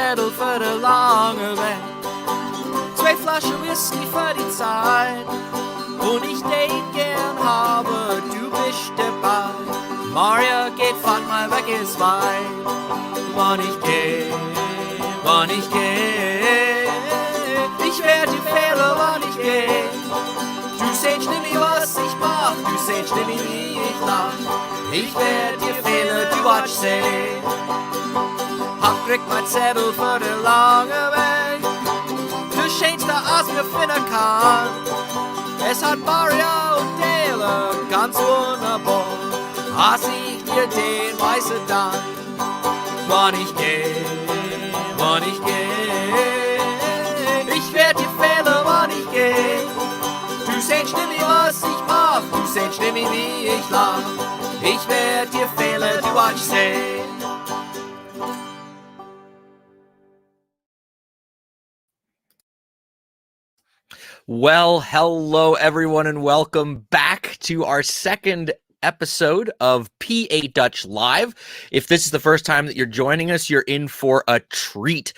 Zettel für de lange Weg. 2 Flaschen Whisky für die Zeit. Und ich date gern habe, du bist dabei. Maria geht, fahrt mal weg, ist weit. Wann ich geh, ich werd dir fehlen, wann ich geh. Du sehst nicht, was ich mach, du sehst nicht, wie ich lach. Ich werd dir fehlen, du watsch sehen. Hab kriegt mein Zettel für den langen Weg. Du schönste, als mir finden kann. Es hat Maria und Dale ganz wunderbar. Hass ich dir den weißen Dank. Wann ich geh, ich werd dir fehlen, wann ich geh. Du sehst nicht, was ich mach, du sehst nicht, wie ich lach. Ich werd dir fehlen, du watsch sehen. Well, hello everyone and welcome back to our second episode of PA Dutch Live. If this is the first time that you're joining us, you're in for a treat.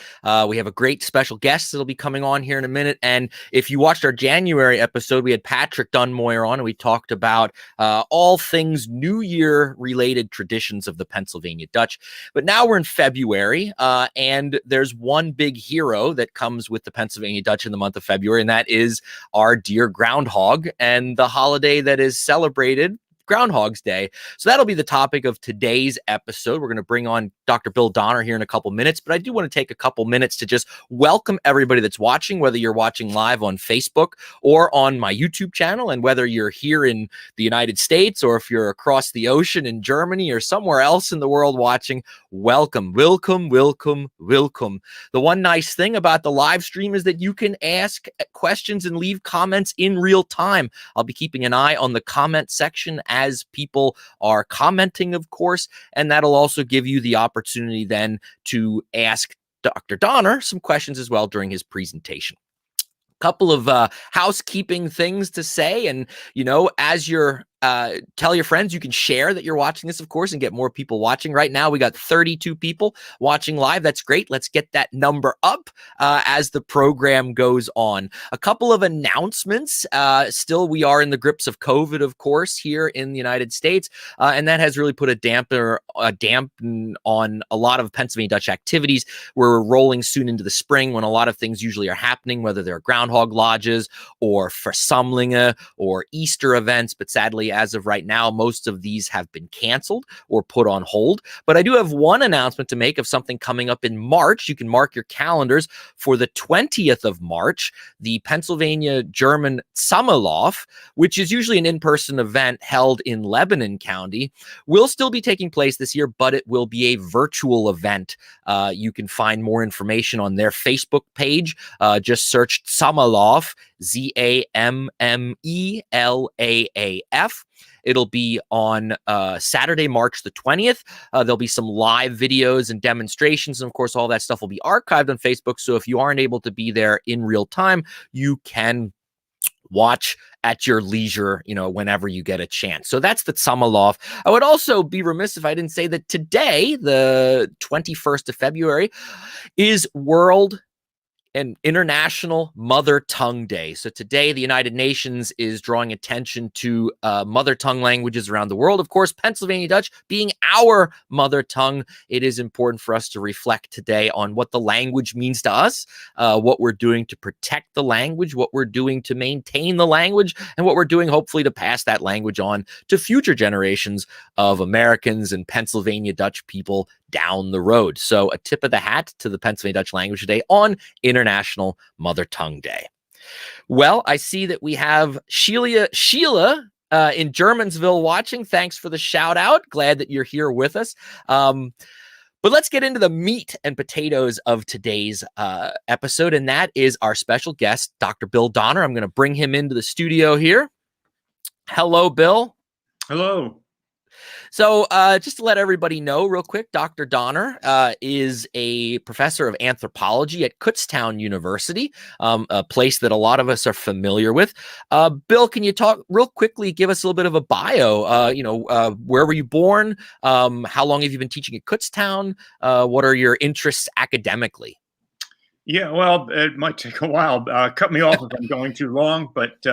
We have a great special guest that'll be coming on here in a minute. And if you watched our January episode, we had Patrick Dunmoyer on and we talked about all things New Year related traditions of the Pennsylvania Dutch. But now we're in February and there's one big hero that comes with the Pennsylvania Dutch in the month of February, and that is our dear groundhog and the holiday that is celebrated, Groundhog's Day. So that'll be the topic of today's episode. We're going to bring on Dr. Bill Donner here in a couple minutes, but I do want to take a couple minutes to just welcome everybody that's watching, whether you're watching live on Facebook or on my YouTube channel, and whether you're here in the United States or if you're across the ocean in Germany or somewhere else in the world watching, welcome. The one nice thing about the live stream is that you can ask questions and leave comments in real time. I'll be keeping an eye on the comment section as people are commenting, of course, and that'll also give you the opportunity then to ask Dr. Donner some questions as well during his presentation. Couple of housekeeping things to say, and as you're tell your friends, you can share that you're watching this, of course, and get more people watching. Right now we got 32 people watching live. That's great. Let's get that number up as the program goes on. A couple of announcements. Still, we are in the grips of COVID, of course, here in the United States, and that has really put a dampen on a lot of Pennsylvania Dutch activities. We're rolling soon into the spring when a lot of things usually are happening, whether they're Groundhog Lodges or Versamlingen or Easter events, but sadly, as of right now, most of these have been canceled or put on hold. But I do have one announcement to make of something coming up in March. You can mark your calendars for the 20th of March, the Pennsylvania German Sommerlauf, which is usually an in-person event held in Lebanon County, will still be taking place this year, but it will be a virtual event. You can find more information on their Facebook page. Just search Sommerlauf, Zammelaaf. It'll be on Saturday, March the 20th. There'll be some live videos and demonstrations. And of course, all that stuff will be archived on Facebook. So if you aren't able to be there in real time, you can watch at your leisure, whenever you get a chance. So that's the Sommerlauf. I would also be remiss if I didn't say that today, the 21st of February, is World and International Mother Tongue Day. So today, the United Nations is drawing attention to mother tongue languages around the world. Of course, Pennsylvania Dutch being our mother tongue, it is important for us to reflect today on what the language means to us, what we're doing to protect the language, what we're doing to maintain the language, and what we're doing, hopefully, to pass that language on to future generations of Americans and Pennsylvania Dutch people down the road. So a tip of the hat to the Pennsylvania Dutch language today on International Mother Tongue Day. Well, I see that we have Sheila in Germansville watching. Thanks for the shout out. Glad that you're here with us. But let's get into the meat and potatoes of today's episode, and that is our special guest, Dr. Bill Donner. I'm going to bring him into the studio here. Hello, Bill. Hello. So just to let everybody know real quick, Dr. Donner is a professor of anthropology at Kutztown University, a place that a lot of us are familiar with. Bill, can you talk real quickly, give us a little bit of a bio? Where were you born? How long have you been teaching at Kutztown? What are your interests academically? Yeah, well, it might take a while. Cut me off if I'm going too long. But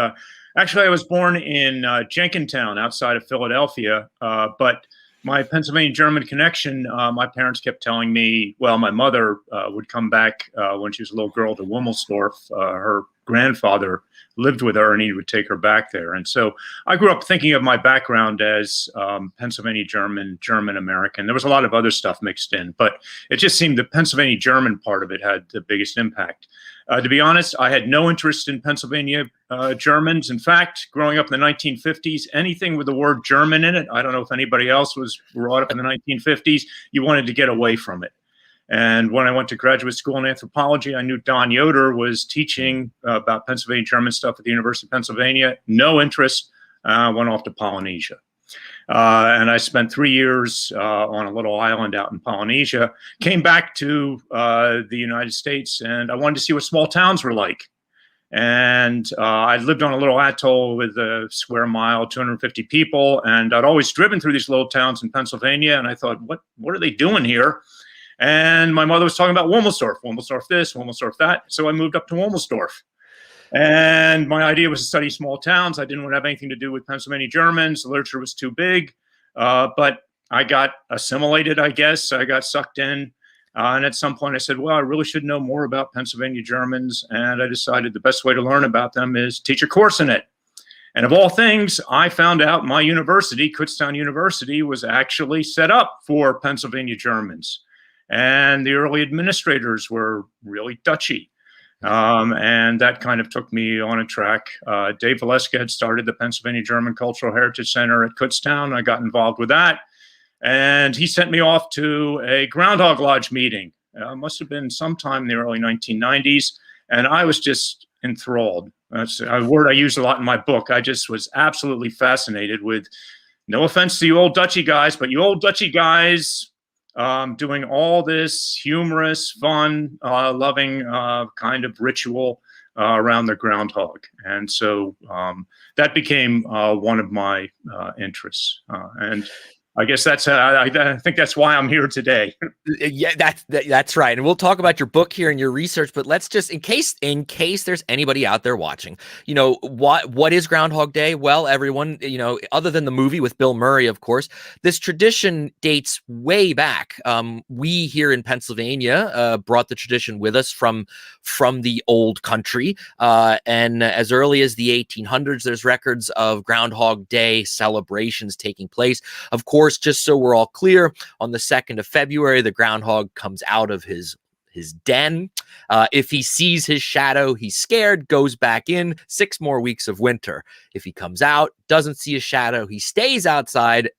actually, I was born in Jenkintown outside of Philadelphia. But my Pennsylvania German connection, my parents kept telling me, well, my mother would come back when she was a little girl to Wilmersdorf. Her grandfather lived with her and he would take her back there. And so I grew up thinking of my background as Pennsylvania German, German American. There was a lot of other stuff mixed in, but it just seemed the Pennsylvania German part of it had the biggest impact. To be honest, I had no interest in Pennsylvania Germans. In fact, growing up in the 1950s, anything with the word German in it, I don't know if anybody else was brought up in the 1950s, you wanted to get away from it. And when I went to graduate school in anthropology, I knew Don Yoder was teaching about Pennsylvania German stuff at the University of Pennsylvania. No interest. Went off to Polynesia. And I spent 3 years on a little island out in Polynesia. Came back to the United States, and I wanted to see what small towns were like. And I lived on a little atoll with a square mile, 250 people. And I'd always driven through these little towns in Pennsylvania. And I thought, what are they doing here? And my mother was talking about Wilmersdorf this, Wilmersdorf that. So I moved up to Wilmersdorf. And my idea was to study small towns. I didn't want to have anything to do with Pennsylvania Germans. The literature was too big. But I got assimilated, I guess. I got sucked in. And at some point I said, well, I really should know more about Pennsylvania Germans. And I decided the best way to learn about them is teach a course in it. And of all things, I found out my university, Kutztown University, was actually set up for Pennsylvania Germans. And the early administrators were really Dutchy. And that kind of took me on a track. Dave Valeska had started the Pennsylvania German Cultural Heritage Center at Kutztown. I got involved with that. And he sent me off to a Groundhog Lodge meeting. Must have been sometime in the early 1990s. And I was just enthralled. That's a word I use a lot in my book. I just was absolutely fascinated with, no offense to you old Dutchy guys, but you old Dutchy guys doing all this humorous, fun, loving kind of ritual around the groundhog. And so that became one of my interests. And I guess that's I think that's why I'm here today. Yeah, that's right. And we'll talk about your book here and your research, but let's just in case there's anybody out there watching, what is Groundhog Day? Well, everyone, other than the movie with Bill Murray, of course, this tradition dates way back. We here in Pennsylvania brought the tradition with us from the old country. And as early as the 1800s, there's records of Groundhog Day celebrations taking place. Of course, just so we're all clear, on the 2nd of February, the groundhog comes out of his den. If he sees his shadow, he's scared, goes back in. 6 more weeks of winter. If he comes out, doesn't see a shadow, he stays outside,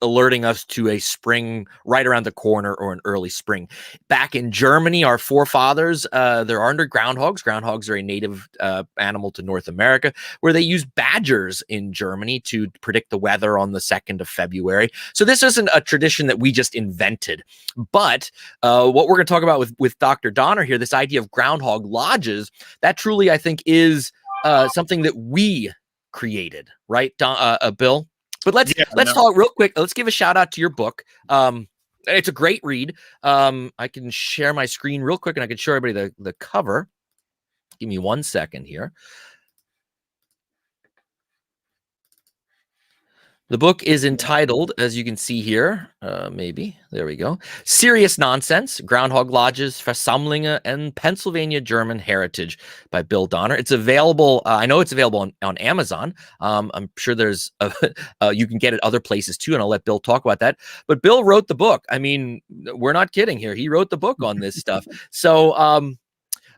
alerting us to a spring right around the corner or an early spring. Back in Germany, our forefathers, there are under groundhogs. Groundhogs are a native animal to North America, where they use badgers in Germany to predict the weather on the 2nd of February. So this isn't a tradition that we just invented. But what we're going to talk about with Dr. Donner here, this idea of groundhog lodges, that truly, I think, is something that we created, right, Bill? But let's talk real quick. Let's give a shout out to your book. It's a great read. I can share my screen real quick and I can show everybody the cover. Give me 1 second here. The book is entitled, as you can see here, maybe, there we go, Serious Nonsense, Groundhog Lodges, Versammlungen, and Pennsylvania German Heritage by Bill Donner. It's available, I know it's available on Amazon. I'm sure there's, you can get it other places too, and I'll let Bill talk about that. But Bill wrote the book. I mean, we're not kidding here. He wrote the book on this stuff. So,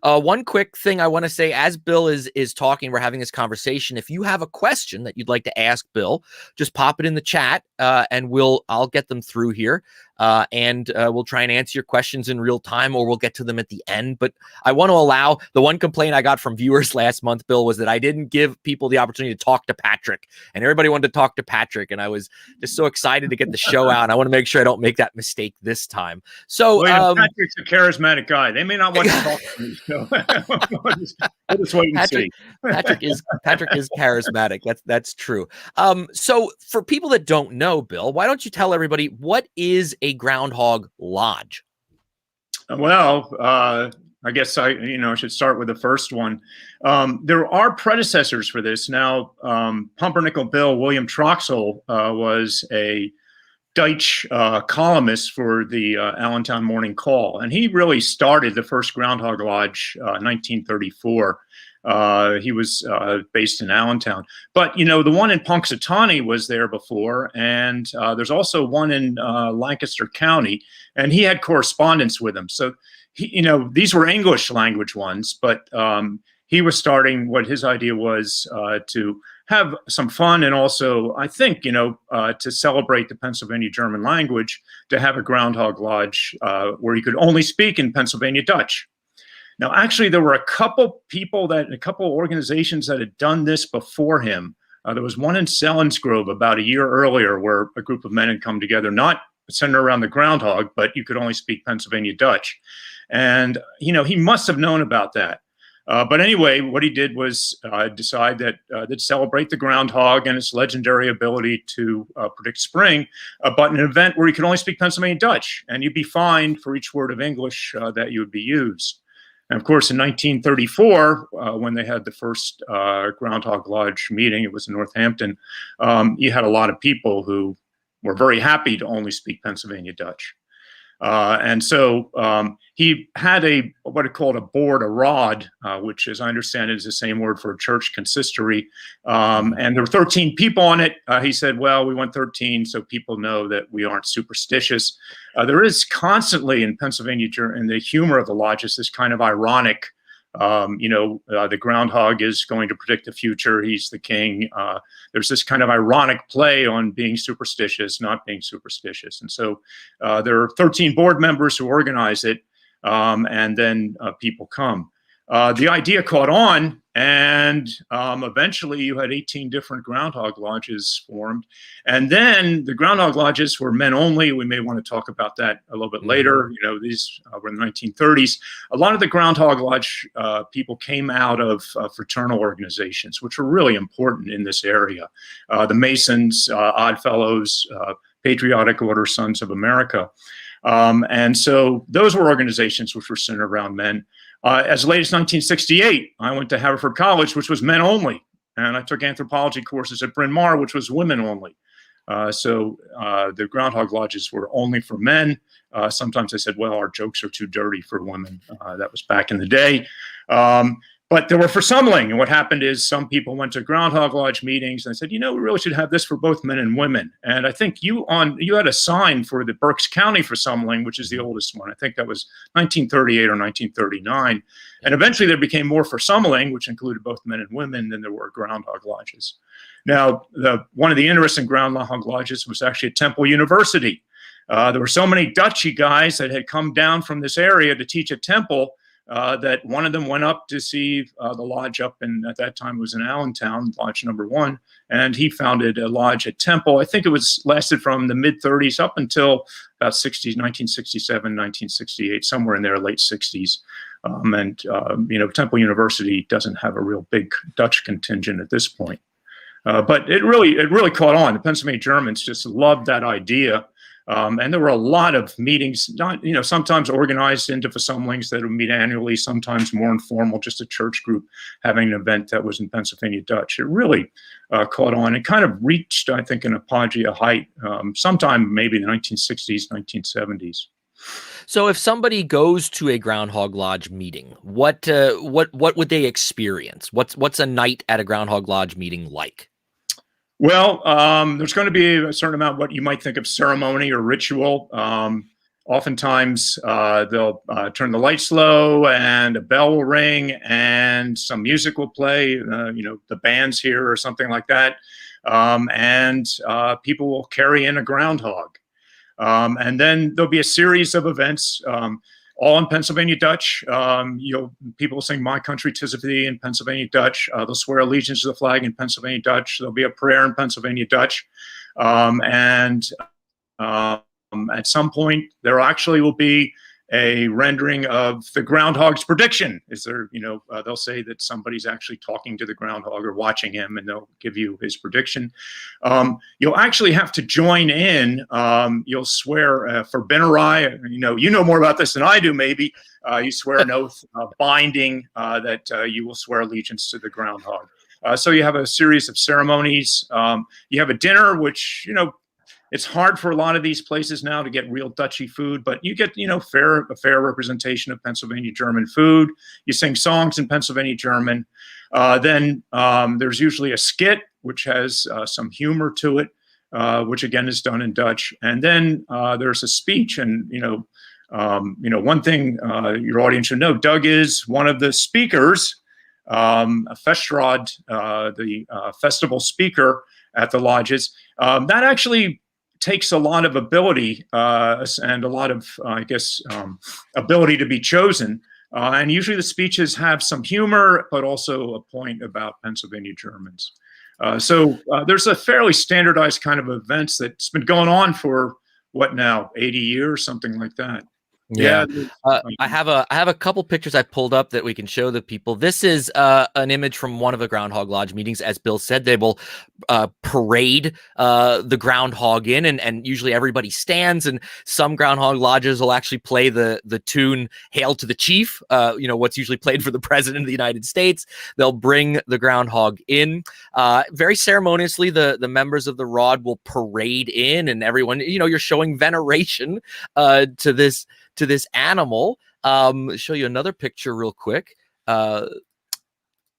one quick thing I want to say as Bill is talking, we're having this conversation. If you have a question that you'd like to ask Bill, just pop it in the chat and I'll get them through here. and we'll try and answer your questions in real time, or we'll get to them at the end. But I want to allow, the one complaint I got from viewers last month, Bill, was that I didn't give people the opportunity to talk to Patrick, and everybody wanted to talk to Patrick, and I was just so excited to get the show out. And I want to make sure I don't make that mistake this time. So William, Patrick's a charismatic guy. They may not want to talk to me, so we'll just wait and see. Patrick is charismatic. That's true. So for people that don't know, Bill, why don't you tell everybody, what is a Groundhog Lodge? Well, I guess I should start with the first one. There are predecessors for this. Now, Pumpernickel Bill William Troxel was a Dutch columnist for the Allentown Morning Call, and he really started the first Groundhog Lodge 1934. He was based in Allentown, but the one in Punxsutawney was there before, and there's also one in Lancaster County, and he had correspondence with him. So these were English language ones, but he was starting, what his idea was to have some fun, and also, I think, to celebrate the Pennsylvania German language, to have a Groundhog Lodge where you could only speak in Pennsylvania Dutch. Now, actually, there were a couple organizations that had done this before him. There was one in Selinsgrove about a year earlier, where a group of men had come together, not centered around the groundhog, but you could only speak Pennsylvania Dutch. And, he must have known about that. But anyway, what he did was decide that they'd celebrate the groundhog and its legendary ability to predict spring, but an event where you could only speak Pennsylvania Dutch, and you'd be fined for each word of English that you would be used. And of course, in 1934, when they had the first Groundhog Lodge meeting, it was in Northampton, you had a lot of people who were very happy to only speak Pennsylvania Dutch. And so he had what it called a board, a rod, which, as I understand it, is the same word for a church consistory. And there were 13 people on it. He said, well, we want 13 so people know that we aren't superstitious. There is constantly in Pennsylvania, in the humor of the lodges, this kind of ironic, the groundhog is going to predict the future. He's the king. There's this kind of ironic play on being superstitious, not being superstitious. And so there are 13 board members who organize it, and then people come. The idea caught on, and eventually you had 18 different Groundhog Lodges formed. And then the Groundhog Lodges were men only. We may want to talk about that a little bit later. These were in the 1930s. A lot of the Groundhog Lodge people came out of fraternal organizations, which were really important in this area. The Masons, Odd Fellows, Patriotic Order, Sons of America. And so those were organizations which were centered around men. As late as 1968, I went to Haverford College, which was men only, and I took anthropology courses at Bryn Mawr, which was women only. So the Groundhog Lodges were only for men. Sometimes I said, well, our jokes are too dirty for women. That was back in the day. But they were for Sumling. And what happened is some people went to Groundhog Lodge meetings and said, we really should have this for both men and women. And I think you had a sign for the Berks County for Sumling, which is the oldest one. I think that was 1938 or 1939. And eventually there became more for Sumling, which included both men and women, than there were Groundhog Lodges. Now, one of the interesting Groundhog Lodges was actually at Temple University. There were so many Dutchy guys that had come down from this area to teach at Temple that one of them went up to see the lodge up at that time it was in Allentown, Lodge number 1, and he founded a lodge at Temple. I think it lasted from the mid-30s up until about 1967, 1968, somewhere in there, late 60s. Temple University doesn't have a real big Dutch contingent at this point. But it really caught on. The Pennsylvania Germans just loved that idea. And there were a lot of meetings, sometimes organized into Sumlings that would meet annually, sometimes more informal, just a church group having an event that was in Pennsylvania Dutch. It really caught on. It kind of reached, I think, an apogee, a height, sometime maybe in the 1960s, 1970s. So if somebody goes to a Groundhog Lodge meeting, what would they experience? What's a night at a Groundhog Lodge meeting like? Well, there's going to be a certain amount of what you might think of ceremony or ritual. Oftentimes, they'll turn the lights low and a bell will ring and some music will play, the band's here or something like that. And people will carry in a groundhog. And then there'll be a series of events, all in Pennsylvania Dutch. People sing "My Country 'Tis of Thee" in Pennsylvania Dutch. They'll swear allegiance to the flag in Pennsylvania Dutch. There'll be a prayer in Pennsylvania Dutch. And at some point, there actually will be a rendering of the groundhog's prediction. They'll say that somebody's actually talking to the groundhog or watching him, and they'll give you his prediction. You'll actually have to join in. You'll swear for Benarai. You know more about this than I do, maybe. You swear an oath binding that you will swear allegiance to the groundhog. So you have a series of ceremonies. You have a dinner, which, it's hard for a lot of these places now to get real Dutchy food, but you get, a fair representation of Pennsylvania German food. You sing songs in Pennsylvania German. Then there's usually a skit, which has some humor to it, which again is done in Dutch. And then there's a speech, and one thing your audience should know: Doug is one of the speakers, a Festrad, the festival speaker at the lodges. That actually takes a lot of ability and a lot of, ability to be chosen. And usually the speeches have some humor, but also a point about Pennsylvania Germans. So there's a fairly standardized kind of events that's been going on for, 80 years, something like that. Yeah. I have a couple pictures I pulled up that we can show the people. This is an image from one of the Groundhog Lodge meetings. As Bill said, they will parade the groundhog in, and usually everybody stands, and some Groundhog Lodges will actually play the tune "Hail to the Chief," what's usually played for the President of the United States. They'll bring the groundhog in. Very ceremoniously, the members of the Rod will parade in, and everyone, you're showing veneration to this animal. Show you another picture real quick.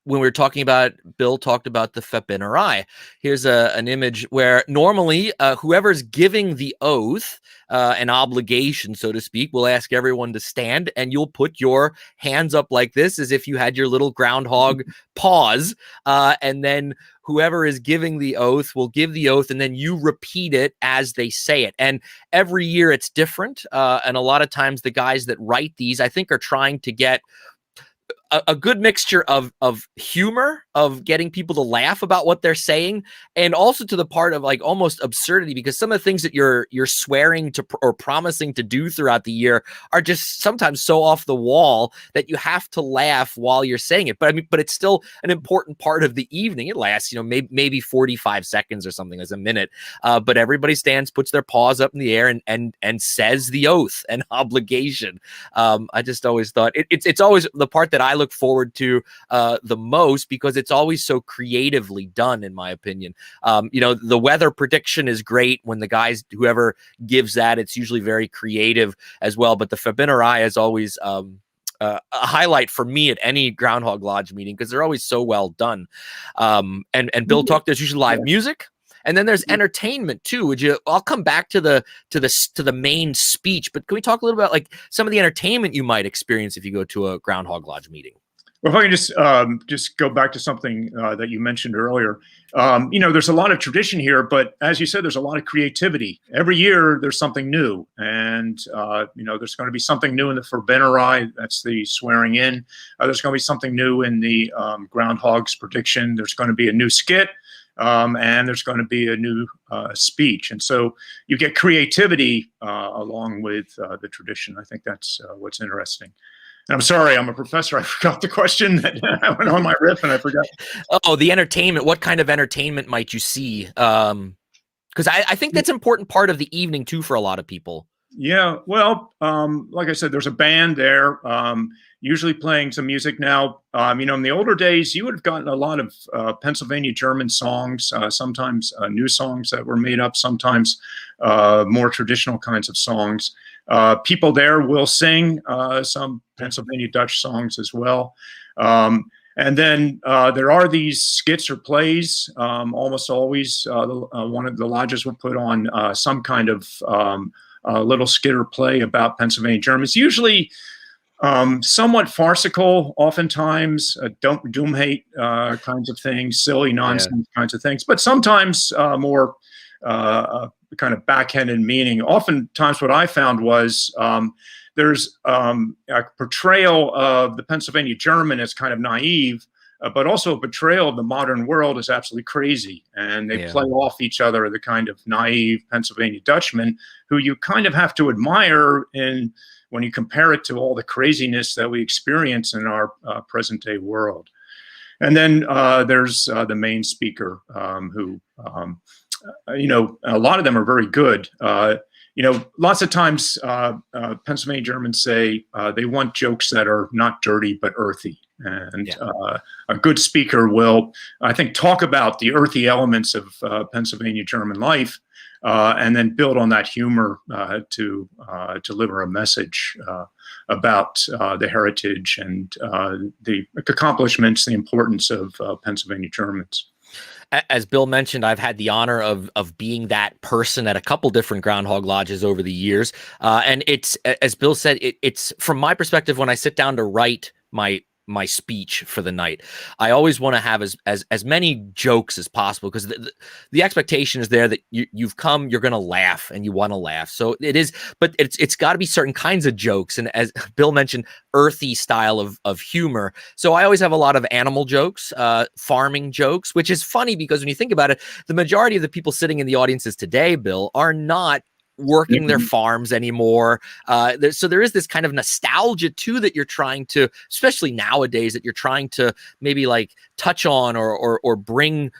When we were talking about, Bill talked about the Febinnerai. Here's an image where normally whoever's giving the oath, an obligation, so to speak, will ask everyone to stand, and you'll put your hands up like this as if you had your little groundhog paws. And then whoever is giving the oath will give the oath, and then you repeat it as they say it. And every year it's different. And a lot of times the guys that write these, I think, are trying to get a good mixture of humor, of getting people to laugh about what they're saying, and also to the part of like almost absurdity, because some of the things that you're swearing to or promising to do throughout the year are just sometimes so off the wall that you have to laugh while you're saying it. But it's still an important part of the evening. It lasts, maybe 45 seconds or something, as a minute. But everybody stands, puts their paws up in the air, and says the oath and obligation. I just always thought it's always the part that I look forward to the most, because it's always so creatively done, in my opinion. The weather prediction is great when the guys, whoever gives that, it's usually very creative as well. But the Febinnerai is always a highlight for me at any Groundhog Lodge meeting, because they're always so well done. And Bill talked, there's usually live music. And then there's entertainment too. I'll come back to the main speech, but can we talk a little about like some of the entertainment you might experience if you go to a Groundhog Lodge meeting? Well, if I can just go back to something that you mentioned earlier, there's a lot of tradition here, but as you said, there's a lot of creativity. Every year there's something new, and there's going to be something new in the Febinnerai. That's the swearing in. There's going to be something new in the groundhog's prediction. There's going to be a new skit. And there's going to be a new speech. And so you get creativity along with the tradition. I think that's what's interesting. And I'm sorry, I'm a professor. I forgot the question. I went on my riff and I forgot. Oh, the entertainment. What kind of entertainment might you see? Because I think that's an important part of the evening too for a lot of people. Yeah, well, like I said, there's a band there, usually playing some music now. In the older days, you would have gotten a lot of Pennsylvania German songs, sometimes new songs that were made up, sometimes more traditional kinds of songs. People there will sing some Pennsylvania Dutch songs as well. And then there are these skits or plays. Almost always, one of the lodges will put on some kind of little skit or play about Pennsylvania Germans, usually somewhat farcical, oftentimes doom hate kinds of things, silly nonsense kinds of things, but sometimes more kind of backhanded meaning. Oftentimes what I found was there's a portrayal of the Pennsylvania German as kind of naive, but also a portrayal of the modern world as absolutely crazy. And they play off each other, the kind of naive Pennsylvania Dutchman who you kind of have to admire when you compare it to all the craziness that we experience in our present day world. And then there's the main speaker who, a lot of them are very good. Lots of times Pennsylvania Germans say they want jokes that are not dirty but earthy. And a good speaker will, I think, talk about the earthy elements of Pennsylvania German life and then build on that humor to deliver a message about the heritage and the accomplishments, the importance of Pennsylvania Germans. As Bill mentioned, I've had the honor of being that person at a couple different Groundhog Lodges over the years. And it's, as Bill said, it's from my perspective, when I sit down to write my speech for the night, I always want to have as many jokes as possible, because the expectation is there that you've come, you're going to laugh, and you want to laugh. So it is, but it's got to be certain kinds of jokes. And as Bill mentioned, earthy style of humor. So I always have a lot of animal jokes, farming jokes, which is funny because when you think about it, the majority of the people sitting in the audiences today, Bill, are not working their farms anymore. So there is this kind of nostalgia too that you're trying to, especially nowadays, that you're trying to maybe like touch on or bring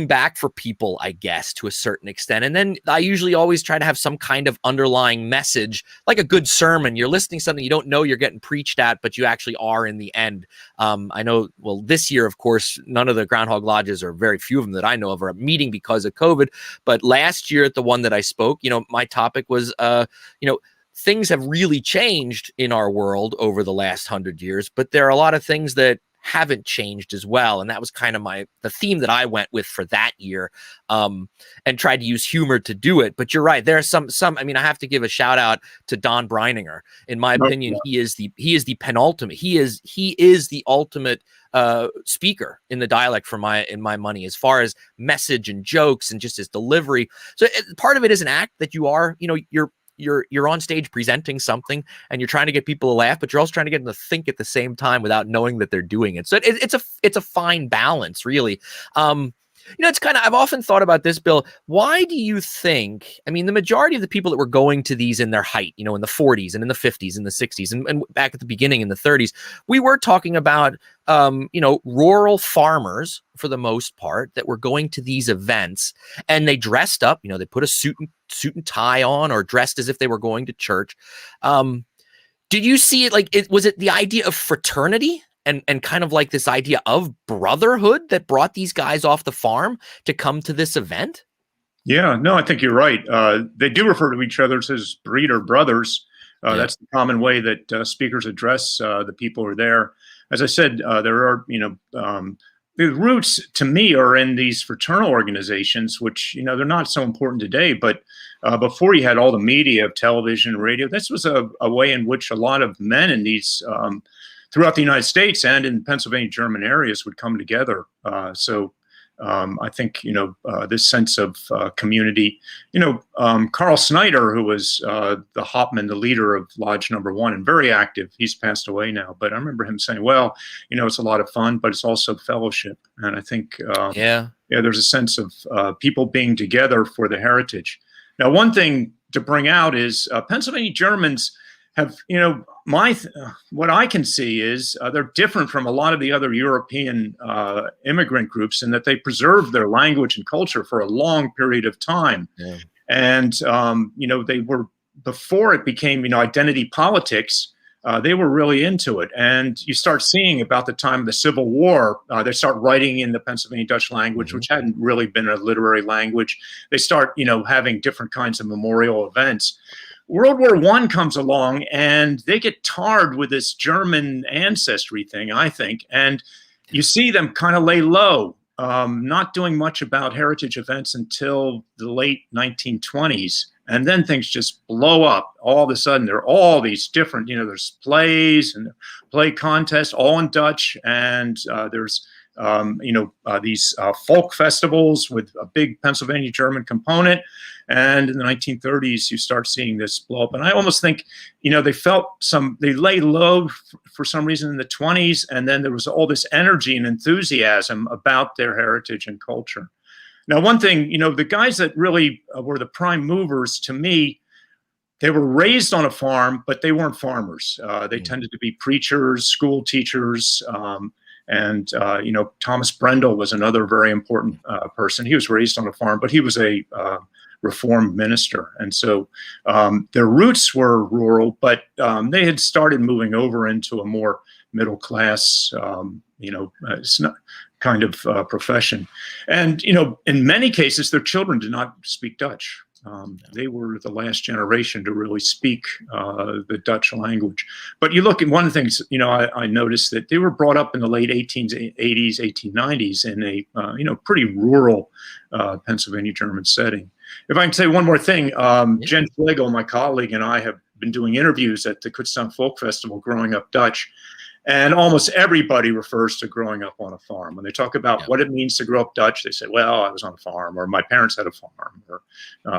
back for people, I guess, to a certain extent. And then I usually always try to have some kind of underlying message, like a good sermon. You're listening to something you don't know you're getting preached at, but you actually are in the end. I know, well, this year, of course, none of the Groundhog Lodges, or very few of them that I know of, are meeting because of COVID. But last year at the one that I spoke, my topic was, things have really changed in our world over the last 100 years, but there are a lot of things that haven't changed as well. And that was kind of the theme that I went with for that year, and tried to use humor to do it. But you're right. There are some, I have to give a shout out to Don Breininger. In my opinion, he is the penultimate. He is the ultimate speaker in the dialect in my money, as far as message and jokes and just his delivery. So part of it is an act that you are, you're on stage presenting something and you're trying to get people to laugh, but you're also trying to get them to think at the same time without knowing that they're doing it. So it's a fine balance, really. It's kind of, I've often thought about this, Bill. Why do you think, the majority of the people that were going to these in their height, in the 40s and in the 50s and the 60s and back at the beginning in the 30s, we were talking about, rural farmers for the most part that were going to these events, and they dressed up, they put a suit and tie on, or dressed as if they were going to church. Did you see it? Was it the idea of fraternity? And kind of like this idea of brotherhood that brought these guys off the farm to come to this event? Yeah, no, I think you're right. They do refer to each other as breeder brothers. That's the common way that speakers address the people who are there. As I said, there are, the roots to me are in these fraternal organizations, which, they're not so important today. But before you had all the media of television, radio, this was a way in which a lot of men in these throughout the United States and in Pennsylvania German areas would come together. I think, this sense of community, Carl Snyder, who was the Hauptmann, the leader of Lodge Number 1, and very active, he's passed away now, but I remember him saying, well, it's a lot of fun, but it's also fellowship. And I think, there's a sense of people being together for the heritage. Now, one thing to bring out is Pennsylvania Germans have, what I can see is they're different from a lot of the other European immigrant groups in that they preserved their language and culture for a long period of time. Yeah. And, they were, before it became, identity politics, they were really into it. And you start seeing about the time of the Civil War, they start writing in the Pennsylvania Dutch language, which hadn't really been a literary language. They start, having different kinds of memorial events. World War I comes along and they get tarred with this German ancestry thing, I think. And you see them kind of lay low, not doing much about heritage events until the late 1920s. And then things just blow up. All of a sudden, there are all these different, there's plays and play contests, all in Dutch. And there's these folk festivals with a big Pennsylvania German component. And in the 1930s, you start seeing this blow up. And I almost think, they lay low for some reason in the 20s. And then there was all this energy and enthusiasm about their heritage and culture. Now, one thing, the guys that really were the prime movers, to me, they were raised on a farm, but they weren't farmers. They tended to be preachers, school teachers, and Thomas Brendel was another very important person. He was raised on a farm, but he was a Reformed minister. And so their roots were rural, but they had started moving over into a more middle class, it's not kind of profession. And, in many cases, their children did not speak Dutch. They were the last generation to really speak the Dutch language. But you look at one of the things, I noticed that they were brought up in the late 1880s, 1890s in a, pretty rural Pennsylvania German setting. If I can say one more thing, Jen Schlegel, my colleague, and I have been doing interviews at the Kutztown Folk Festival, Growing Up Dutch. And almost everybody refers to growing up on a farm. When they talk about what it means to grow up Dutch, they say, well, I was on a farm, or my parents had a farm, or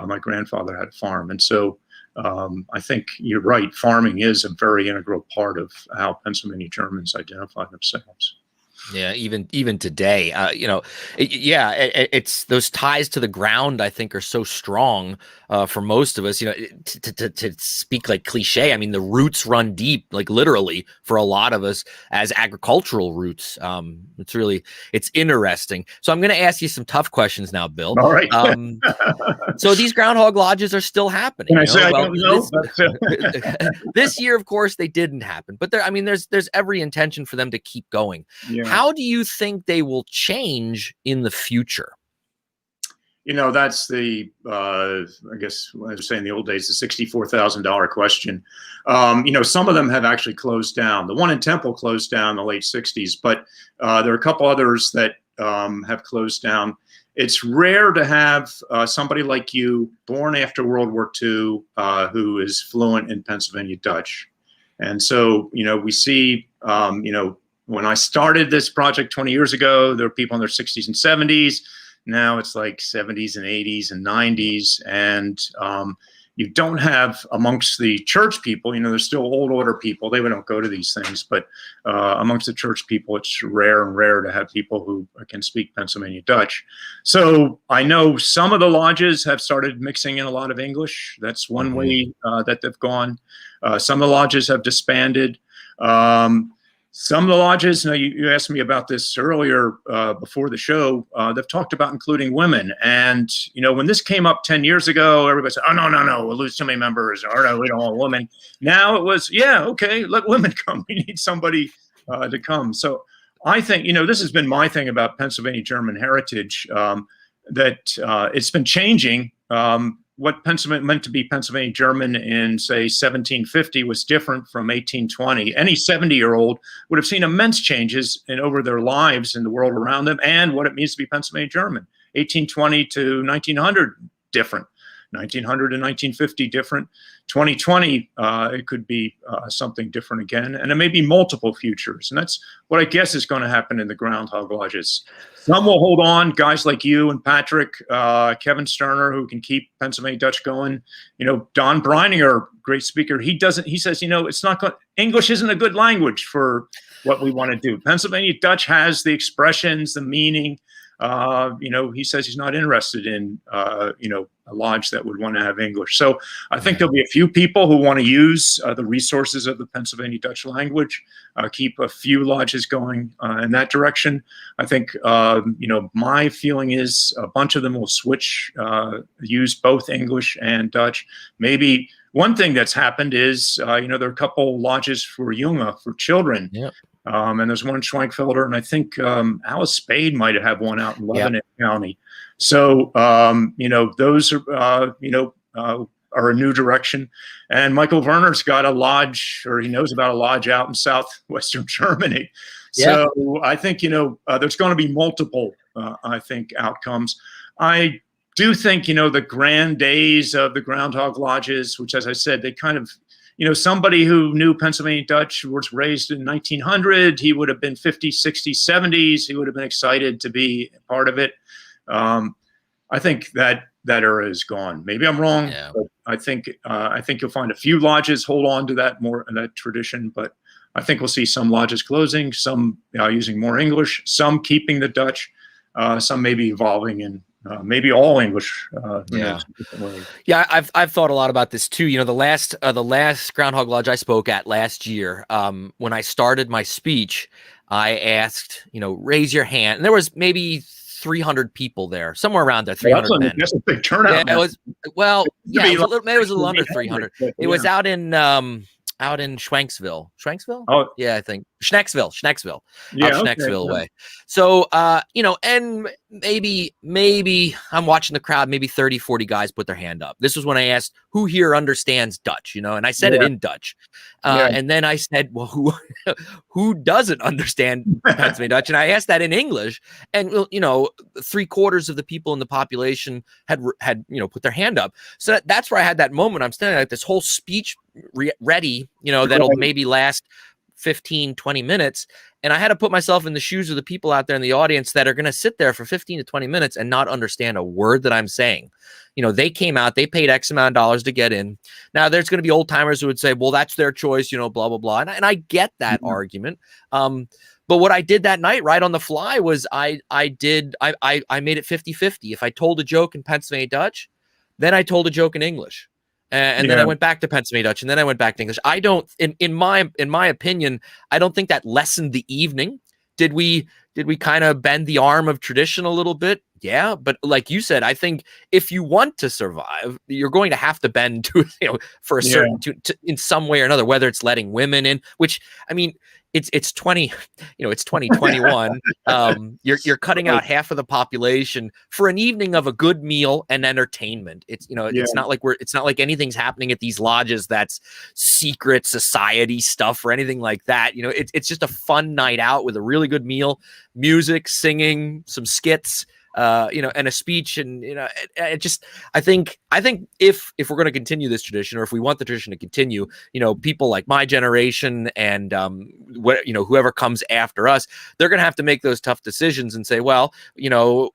my grandfather had a farm. And so I think you're right. Farming is a very integral part of how Pennsylvania Germans identify themselves. Yeah, even today, it's those ties to the ground, I think, are so strong for most of us. To speak like cliche, I mean, the roots run deep, like literally for a lot of us as agricultural roots. It's interesting. So I'm going to ask you some tough questions now, Bill. All right. So these Groundhog Lodges are still happening. Can I say I don't know? This year, of course, they didn't happen, but there's every intention for them to keep going. Yeah. How do you think they will change in the future? That's the, I guess, as I was saying in the old days, the $64,000 question. Some of them have actually closed down. The one in Temple closed down in the late 60s, but there are a couple others that have closed down. It's rare to have somebody like you, born after World War II, who is fluent in Pennsylvania Dutch. And so, we see, when I started this project 20 years ago, there were people in their 60s and 70s. Now it's like 70s and 80s and 90s. And you don't have amongst the church people, there's still old order people. They don't go to these things. But amongst the church people, it's rare and rare to have people who can speak Pennsylvania Dutch. So I know some of the lodges have started mixing in a lot of English. That's one way that they've gone. Some of the lodges have disbanded. Some of the lodges, you asked me about this earlier before the show, they've talked about including women. And, when this came up 10 years ago, everybody said, oh, no, we'll lose too many members, or no, we don't want women. Now it was, okay, let women come. We need somebody to come. So I think, this has been my thing about Pennsylvania German heritage, that it's been changing. What meant to be Pennsylvania German in, say, 1750 was different from 1820. Any 70-year-old would have seen immense changes over their lives in the world around them and what it means to be Pennsylvania German. 1820 to 1900, different. 1900 to 1950, different. 2020, it could be something different again. And it may be multiple futures. And that's what I guess is going to happen in the Groundhog Lodges. Some will hold on, guys like you and Patrick, Kevin Sterner, who can keep Pennsylvania Dutch going. Don Breininger, great speaker. He says, it's not good. English isn't a good language for what we want to do. Pennsylvania Dutch has the expressions, the meaning. He says he's not interested in, a lodge that would want to have English. So I think there'll be a few people who want to use the resources of the Pennsylvania Dutch language, keep a few lodges going in that direction. I think, my feeling is a bunch of them will switch, use both English and Dutch. Maybe one thing that's happened is, there are a couple lodges for Junge, for children. Yeah. And there's one in Schwenkfelder, and I think Alice Spade might have one out in Lebanon County. So, those are, are a new direction. And Michael Werner's got a lodge, or he knows about a lodge out in southwestern Germany. So I think, there's going to be multiple, outcomes. I do think, the grand days of the Groundhog Lodges, which, as I said, they kind of, somebody who knew Pennsylvania Dutch, was raised in 1900, he would have been 50s, 60s, 70s. He would have been excited to be part of it. I think that era is gone. Maybe I'm wrong, but I think you'll find a few lodges hold on to that tradition. But I think we'll see some lodges closing, some using more English, some keeping the Dutch, some maybe evolving and maybe all English. Yeah, I've thought a lot about this too. The last Groundhog Lodge I spoke at last year, when I started my speech, I asked, raise your hand, and there was maybe 300 people there, somewhere around there, 300 men. That's a big turnout. Yeah, it was. Well, yeah, it was a little under 300. It was out in Schwenksville. Schwenksville? Oh, yeah, I think Schnecksville. Yeah, Schnecksville way. So, and maybe I'm watching the crowd, maybe 30, 40 guys put their hand up. This was when I asked who here understands Dutch, and I said it in Dutch. And then I said, well, who doesn't understand Pennsylvania Dutch? And I asked that in English, and 3/4 of the people in the population had put their hand up. So that's where I had that moment. I'm standing like this whole speech ready, that'll maybe last 15, 20 minutes. And I had to put myself in the shoes of the people out there in the audience that are going to sit there for 15 to 20 minutes and not understand a word that I'm saying. They came out, they paid X amount of dollars to get in. Now there's going to be old timers who would say, well, that's their choice, blah, blah, blah. And I get that argument. But what I did that night right on the fly was I made it 50-50. If I told a joke in Pennsylvania Dutch, then I told a joke in English. And then I went back to Pennsylvania Dutch, and then I went back to English. I don't, in my opinion, I don't think that lessened the evening. Did we kind of bend the arm of tradition a little bit? Yeah, but like you said, I think if you want to survive, you're going to have to bend to for a certain in some way or another. Whether it's letting women in, which I mean, it's 2021. You're cutting out half of the population for an evening of a good meal and entertainment. It's not like anything's happening at these lodges that's secret society stuff or anything like that. It's just a fun night out with a really good meal, music, singing, some skits. And a speech, and I think if we're going to continue this tradition, or if we want the tradition to continue, people like my generation and whoever comes after us, they're going to have to make those tough decisions and say, well,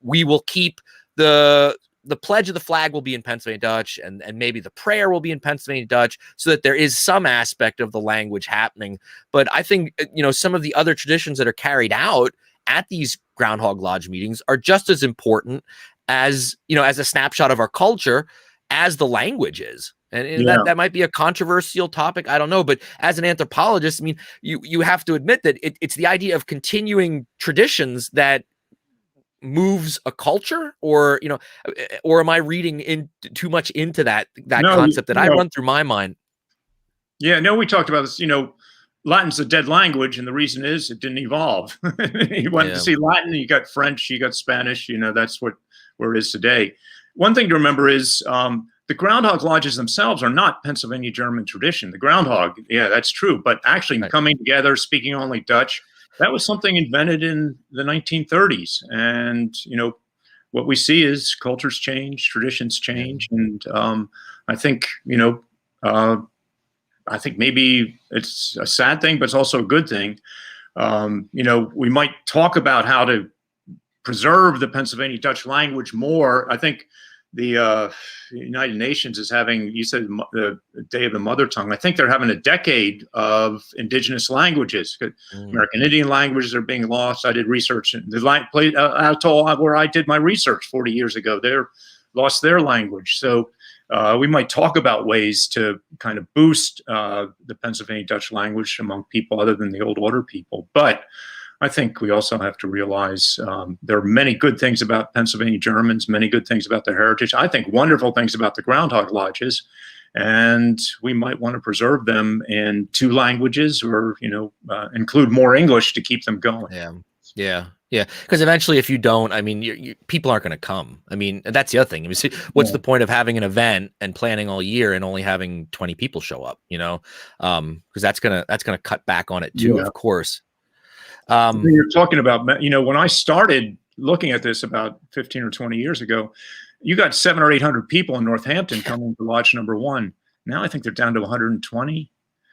we will keep the pledge of the flag will be in Pennsylvania Dutch, and maybe the prayer will be in Pennsylvania Dutch, so that there is some aspect of the language happening. But I think some of the other traditions that are carried out at these Groundhog Lodge meetings are just as important as as a snapshot of our culture as the language is. And that might be a controversial topic. I don't know. But as an anthropologist, I mean, you have to admit that it's the idea of continuing traditions that moves a culture, or am I reading too much into that concept that I run through my mind? Yeah, no, we talked about this, Latin's a dead language, and the reason is it didn't evolve. You went to see Latin, you got French, you got Spanish, that's where it is today. One thing to remember is the Groundhog Lodges themselves are not Pennsylvania German tradition. The groundhog, that's true, but actually coming together, speaking only Dutch, that was something invented in the 1930s. And, what we see is cultures change, traditions change, and I think, I think maybe it's a sad thing, but it's also a good thing. We might talk about how to preserve the Pennsylvania Dutch language more. I think the United Nations is having, you said the Day of the Mother Tongue. I think they're having a decade of indigenous languages. American Indian languages are being lost. I did research in the atoll where I did my research 40 years ago. They're lost their language. So we might talk about ways to kind of boost the Pennsylvania Dutch language among people other than the Old Order people. But I think we also have to realize there are many good things about Pennsylvania Germans, many good things about their heritage. I think wonderful things about the Groundhog Lodges, and we might want to preserve them in 2 languages, or include more English to keep them going. Yeah. Because eventually, if you don't, I mean, people aren't going to come. I mean, that's the other thing. I mean, see, what's the point of having an event and planning all year and only having 20 people show up? Because that's gonna cut back on it too, of course. You're talking about, when I started looking at this about 15 or 20 years ago, you got 700 or 800 people in Northampton coming to Lodge number 1. Now I think they're down to 120.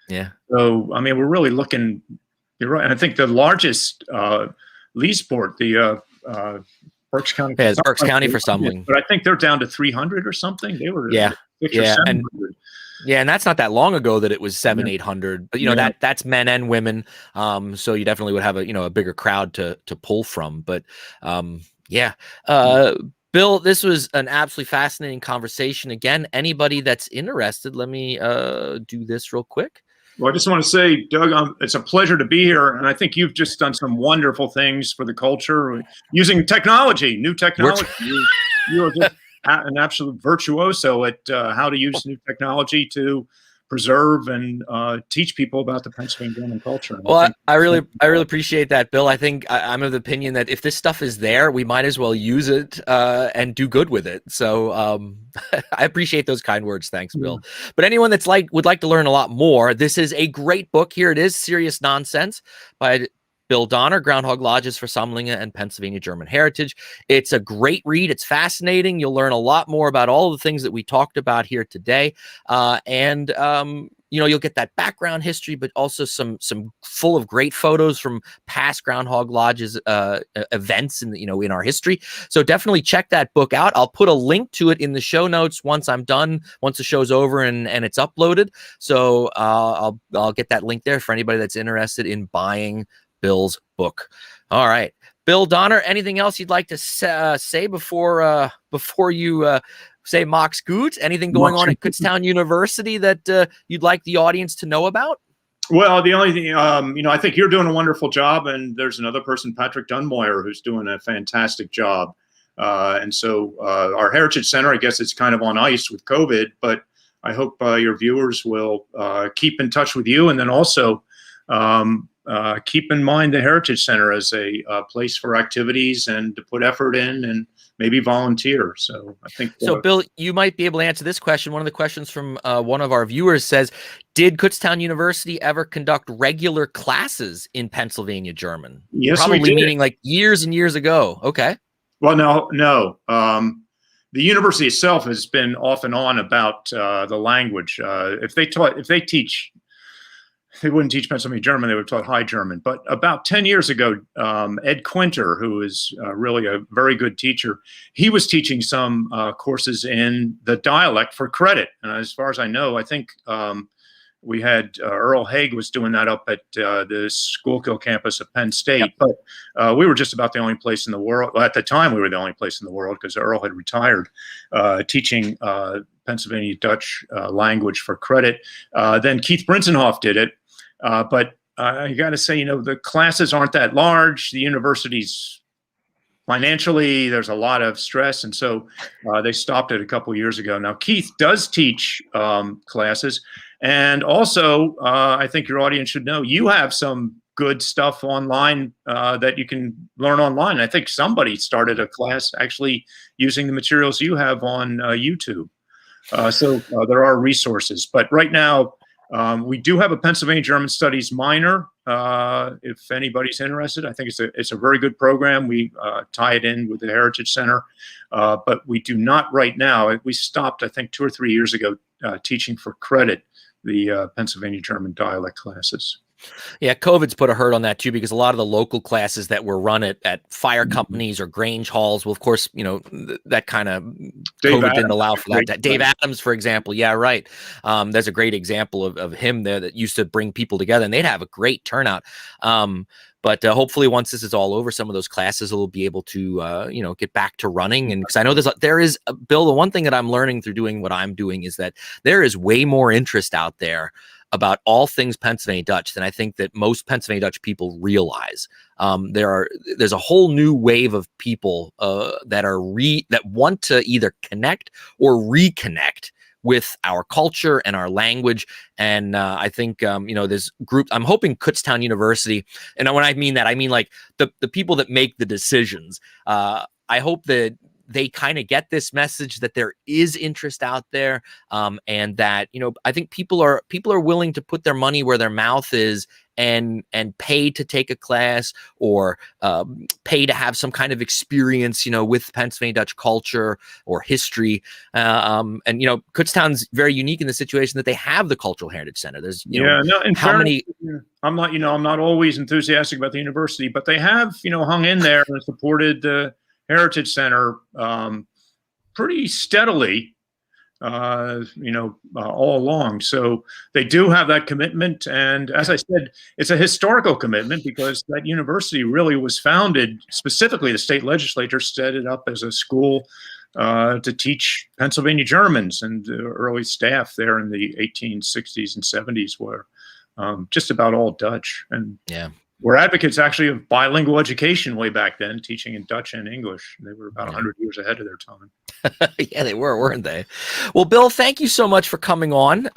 Yeah. So, I mean, we're really looking, you're right. And I think the largest Leesport, the Berks County. Yeah, it's Berks County for Sumling. But I think they're down to 300 or something. They were 600 or 700. And that's not that long ago that it was 800. But that's men and women. So you definitely would have a bigger crowd to pull from. But Bill, this was an absolutely fascinating conversation. Again, anybody that's interested, let me do this real quick. Well, I just want to say, Doug, it's a pleasure to be here. And I think you've just done some wonderful things for the culture using technology, new technology. You are just an absolute virtuoso at how to use new technology to preserve and teach people about the Pennsylvania German culture. Well, I really appreciate that, Bill. I think I'm of the opinion that if this stuff is there, we might as well use it and do good with it. So I appreciate those kind words. Thanks, Bill. But anyone that's would like to learn a lot more, this is a great book. Here it is, Serious Nonsense by Bill Donner, Groundhog Lodges for Sumlinga and Pennsylvania German Heritage. It's a great read. It's fascinating. You'll learn a lot more about all the things that we talked about here today. You'll get that background history, but also some full of great photos from past Groundhog Lodges events in our history. So definitely check that book out. I'll put a link to it in the show notes once I'm done, once the show's over and it's uploaded. So I'll get that link there for anybody that's interested in buying Bill's book. All right, Bill Donner, anything else you'd like to say before you say Mox Gut? Anything going on at Kutztown University that you'd like the audience to know about? Well, the only thing, I think you're doing a wonderful job, and there's another person, Patrick Dunmoyer, who's doing a fantastic job. And so our Heritage Center, I guess it's kind of on ice with COVID, but I hope your viewers will keep in touch with you, and then also keep in mind the Heritage Center as a place for activities and to put effort in and maybe volunteer. So I think so. Bill, you might be able to answer this question. One of the questions from one of our viewers says, "Did Kutztown University ever conduct regular classes in Pennsylvania German?" Yes, probably we did. Meaning like years and years ago. Okay. Well, no. The university itself has been off and on about the language. If they teach. They wouldn't teach Pennsylvania German, they would have taught High German. But about 10 years ago, Ed Quinter, who is really a very good teacher, he was teaching some courses in the dialect for credit. And as far as I know, I think we had Earl Haig was doing that up at the Schuylkill campus of Penn State. Yep. But we were just about the only place in the world. Well, at the time, we were the only place in the world because Earl had retired teaching Pennsylvania Dutch language for credit. Then Keith Brinsenhoff did it. But I got to say, the classes aren't that large. The university's financially, there's a lot of stress. And so they stopped it a couple of years ago. Now, Keith does teach classes. And also, I think your audience should know, you have some good stuff online that you can learn online. I think somebody started a class actually using the materials you have on YouTube. So there are resources. But right now, we do have a Pennsylvania German Studies minor. If anybody's interested, I think it's a very good program. We tie it in with the Heritage Center, but we do not right now. We stopped, I think, 2 or 3 years ago teaching for credit the Pennsylvania German dialect classes. Yeah, COVID's put a hurt on that too, because a lot of the local classes that were run at fire companies or Grange halls, well, of course, that kind of COVID didn't allow for that. Dave Adams, for example. Yeah, right. There's a great example of him there that used to bring people together, and they'd have a great turnout. But hopefully once this is all over, some of those classes will be able to, get back to running. And because I know there is, Bill, the one thing that I'm learning through doing what I'm doing is that there is way more interest out there about all things Pennsylvania Dutch than I think that most Pennsylvania Dutch people realize. There's a whole new wave of people that want to either connect or reconnect with our culture and our language. And I think, this group, I'm hoping Kutztown University, and when I mean that, I mean like the people that make the decisions. I hope that they kind of get this message that there is interest out there, and that, I think people are willing to put their money where their mouth is and pay to take a class, or pay to have some kind of experience, with Pennsylvania Dutch culture or history. And Kutztown's very unique in the situation that they have the Cultural Heritage Center. There's I'm not always enthusiastic about the university, but they have hung in there and supported the Heritage Center pretty steadily, all along. So they do have that commitment. And as I said, it's a historical commitment, because that university really was founded, specifically the state legislature set it up as a school to teach Pennsylvania Germans, and the early staff there in the 1860s and 70s were just about all Dutch. And we're advocates actually of bilingual education way back then, teaching in Dutch and English. They were about 100 years ahead of their time. Yeah, they were, weren't they? Well, Bill, thank you so much for coming on.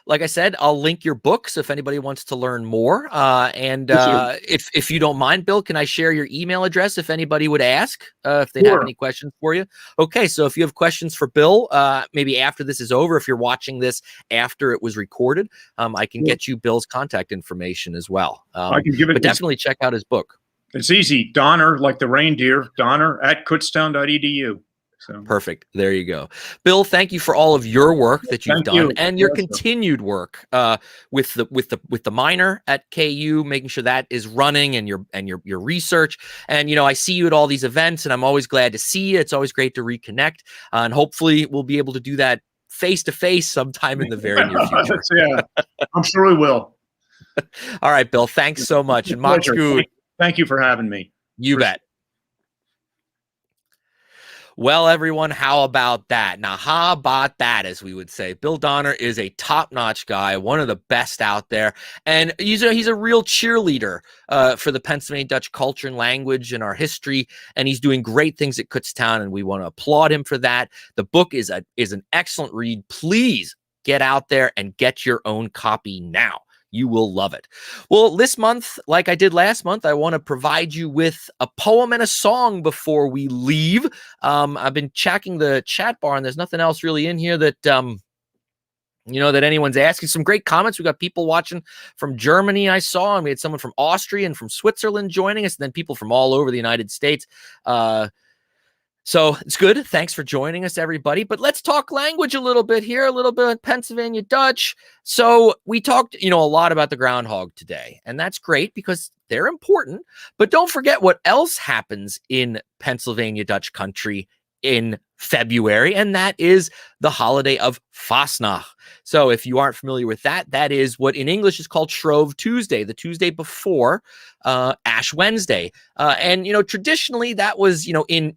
Like I said, I'll link your books if anybody wants to learn more. And if you don't mind, Bill, can I share your email address if anybody would ask, if they have any questions for you? Okay, so if you have questions for Bill, maybe after this is over, if you're watching this after it was recorded, I can get you Bill's contact information as well. I can give it, but definitely check out his book. It's easy. Donner, like the reindeer, Donner at kutztown.edu. So. Perfect. There you go. Bill, thank you for all of your work that you've done and your continued work with the minor at KU, making sure that is running, and your research. And I see you at all these events, and I'm always glad to see you. It's always great to reconnect, and hopefully we'll be able to do that face to face sometime in the very near future. Yeah, I'm sure we will. All right, Bill. Thanks so much. And Max Good. Thank you for having me. You bet. Well, everyone, how about that? Now, how about that, as we would say? Bill Donner is a top-notch guy, one of the best out there, and he's a real cheerleader for the Pennsylvania Dutch culture and language and our history, and he's doing great things at Kutztown, and we want to applaud him for that. The book is an excellent read. Please get out there and get your own copy now. You will love it. Well, this month, like I did last month, I want to provide you with a poem and a song before we leave. I've been checking the chat bar, and there's nothing else really in here that that anyone's asking. Some great comments. We got people watching from Germany, I saw, and we had someone from Austria and from Switzerland joining us, and then people from all over the United States. So it's good. Thanks for joining us, everybody. But let's talk language a little bit here, a little bit of Pennsylvania Dutch. So we talked, a lot about the groundhog today, and that's great because they're important. But don't forget what else happens in Pennsylvania Dutch country in February, and that is the holiday of Fastnacht. So if you aren't familiar with that, that is what in English is called Shrove Tuesday, the Tuesday before Ash Wednesday. And traditionally that was,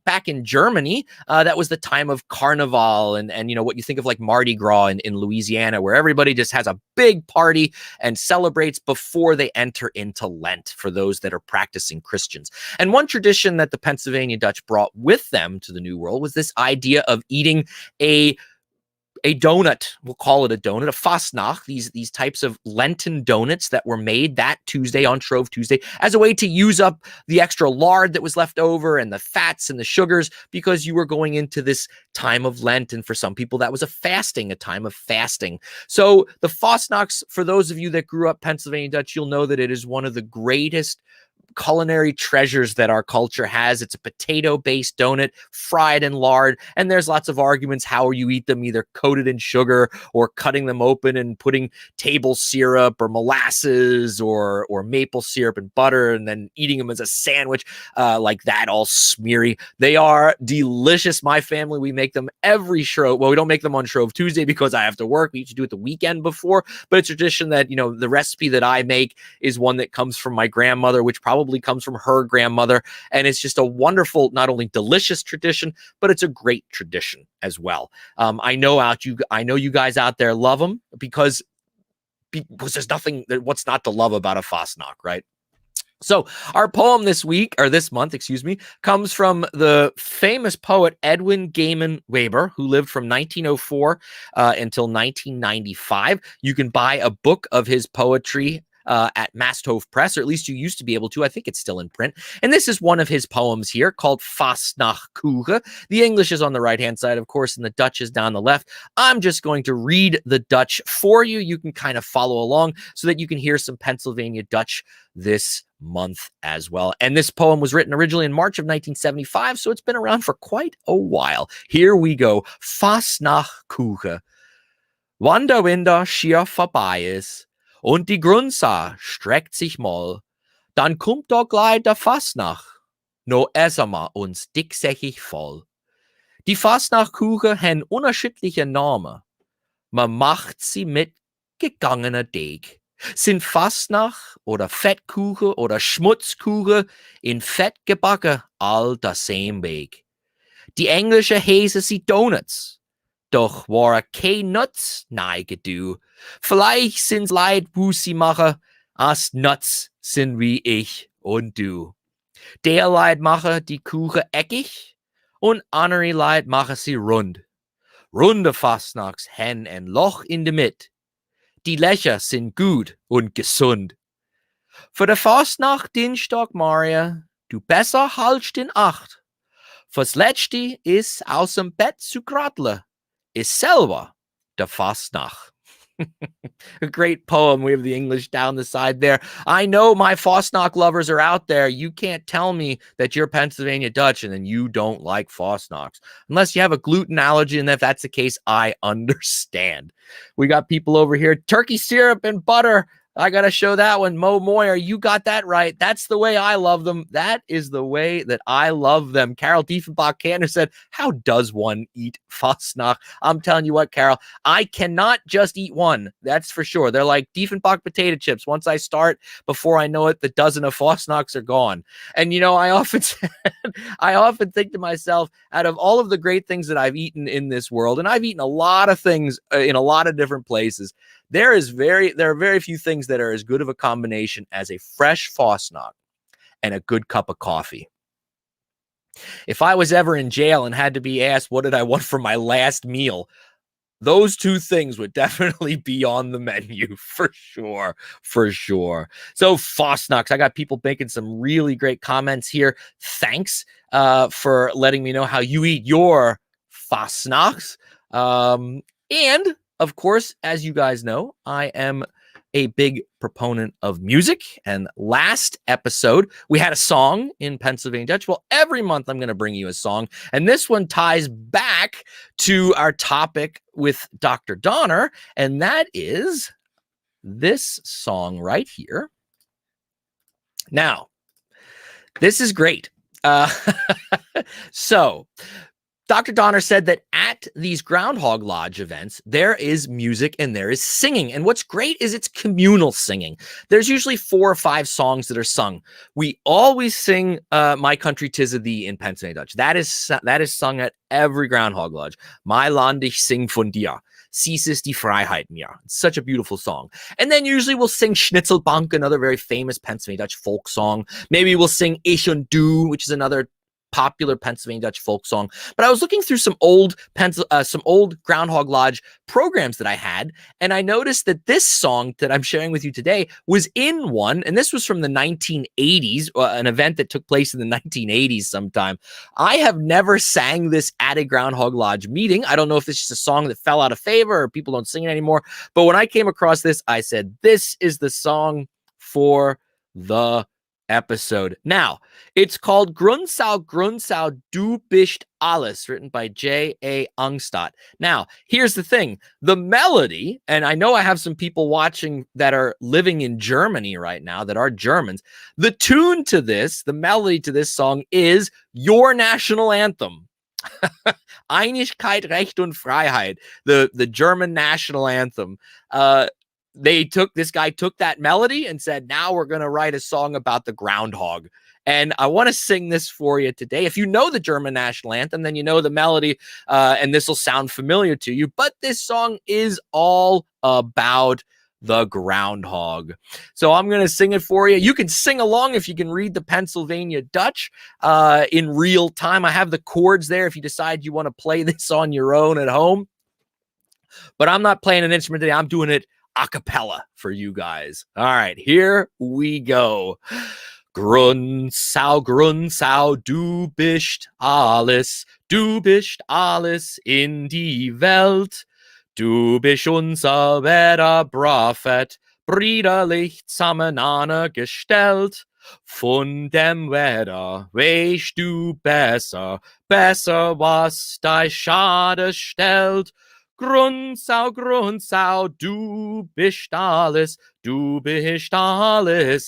back in Germany, that was the time of Carnival and what you think of like Mardi Gras in Louisiana, where everybody just has a big party and celebrates before they enter into Lent for those that are practicing Christians. And one tradition that the Pennsylvania Dutch brought with them to the New World was this idea of eating a donut. We'll call it a donut, a Fastnacht, these types of Lenten donuts that were made that Tuesday on Shrove Tuesday as a way to use up the extra lard that was left over and the fats and the sugars, because you were going into this time of Lent. And for some people, that was a time of fasting. So the Fastnachts, for those of you that grew up Pennsylvania Dutch, you'll know that it is one of the greatest culinary treasures that our culture has. It's a potato-based donut, fried in lard, and there's lots of arguments how you eat them, either coated in sugar or cutting them open and putting table syrup or molasses or maple syrup and butter, and then eating them as a sandwich like that, all smeary. They are delicious. My family, we make them every Shrove. Well, we don't make them on Shrove Tuesday because I have to work. We used to do it the weekend before, but it's a tradition that, the recipe that I make is one that comes from my grandmother, which probably comes from her grandmother. And it's just a wonderful, not only delicious tradition, but it's a great tradition as well. I know you guys out there love them because there's nothing what's not to love about a Fastnacht, right? So our poem this month, comes from the famous poet Edwin Gaiman Weber, who lived from 1904 until 1995. You can buy a book of his poetry at Masthof Press, or at least you used to be able to. I think it's still in print. And this is one of his poems here called Fastnachtkuchen. The English is on the right-hand side, of course, and the Dutch is down the left. I'm just going to read the Dutch for you. You can kind of follow along so that you can hear some Pennsylvania Dutch this month as well. And this poem was written originally in March of 1975, so it's been around for quite a while. Here we go. Fastnachtkuchen. Wann der Winter schier vorbei ist und die Grundsaat streckt sich mal, dann kommt doch gleich der Fastnacht. No essen wir uns dicksäckig voll. Die Fastnachtkuchen haben unterschiedliche Namen. Man macht sie mit gegangener Deeg. Sind Fastnacht oder Fettkuchen oder Schmutzkuchen in Fett gebacken, all dasselbe Weg. Die englische heißen sie Donuts, doch war kein Nuts neigedu. Vielleicht sind's Leid, wo sie machen, als Nuts sind wie ich und du. Der Leid mache die Kuchen eckig und andere Leid mache sie rund. Runde Fastnachts hen ein Loch in de Mitte. Die Löcher sind gut und gesund. Für der Fastnacht Dienstag, Maria, du besser haltst in Acht. Fürs Letzte ist aus dem Bett zu kratteln, ist selber der Fastnacht. A great poem. We have the English down the side there. I know my Fastnacht lovers are out there. You can't tell me that you're Pennsylvania Dutch and then you don't like Fastnachts. Unless you have a gluten allergy, and if that's the case, I understand. We got people over here. Turkey syrup and butter. I got to show that one. Mo Moyer, you got that right. That's the way I love them. That is the way that I love them. Carol Diefenbach-Kanner said, how does one eat Fastnacht? I'm telling you what, Carol, I cannot just eat one. That's for sure. They're like Diefenbach potato chips. Once I start, before I know it, the dozen of Fastnachts are gone. And, you know, I often think to myself, out of all of the great things that I've eaten in this world, and I've eaten a lot of things in a lot of different places, there are very few things that are as good of a combination as a fresh Fastnacht and a good cup of coffee. If I was ever in jail and had to be asked what did I want for my last meal, those two things would definitely be on the menu for sure. So Fastnachts, I got people making some really great comments here. Thanks for letting me know how you eat your Fastnachts. And of course, as you guys know, I am a big proponent of music. And last episode, we had a song in Pennsylvania Dutch. Well, every month I'm going to bring you a song. And this one ties back to our topic with Dr. Donner. And that is this song right here. Now, this is great. So, Dr. Donner said that at these Groundhog Lodge events, there is music and there is singing. And what's great is it's communal singing. There's usually 4 or 5 songs that are sung. We always sing My Country 'Tis of Thee in Pennsylvania Dutch. That is sung at every Groundhog Lodge. My Land ich sing von dir. Siehst ist die Freiheit mir. It's such a beautiful song. And then usually we'll sing Schnitzelbank, another very famous Pennsylvania Dutch folk song. Maybe we'll sing Ich und Du, which is another popular Pennsylvania Dutch folk song. But I was looking through some old Groundhog Lodge programs that I had, and I noticed that this song that I'm sharing with you today was in one, and this was from the 1980s, an event that took place in the 1980s sometime. I have never sang this at a Groundhog Lodge meeting. I don't know if this is a song that fell out of favor or people don't sing it anymore, but when I came across this, I said, this is the song for the episode. Now, it's called Grundsau, Du bist alles, written by J.A. Ungstadt. Now, here's the thing. The melody, and I know I have some people watching that are living in Germany right now that are Germans. The tune to this, the melody to this song is your national anthem. Einigkeit, Recht und Freiheit, the German national anthem. This guy took that melody and said, now we're going to write a song about the groundhog. And I want to sing this for you today. If you know the German national anthem, then you know the melody, and this will sound familiar to you. But this song is all about the groundhog. So I'm going to sing it for you. You can sing along if you can read the Pennsylvania Dutch in real time. I have the chords there if you decide you want to play this on your own at home. But I'm not playing an instrument today. I'm doing it a cappella for you guys. All right, here we go. Grunzau, du bist alles in die Welt. Du bist unser wahrer Prophet, brüderlich zusammen gestellt. Von dem Wetter weißt du besser, was dein Schade stellt. Grunzau, du bist alles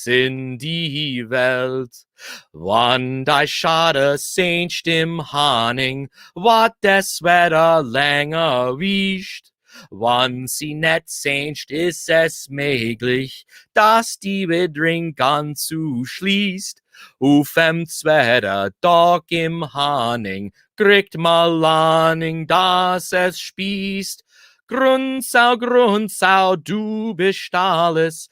in die Welt. Wann dein Schade sehnst im Hanning, wat des Wetter länger wischt. Wann sie net sehnst, ist es möglich, dass die Widring ganz zuschließt. Ufem Wetter, Dog im Hanning, kriegt mal Ahnung, dass es spießt. Grunzau, du bist alles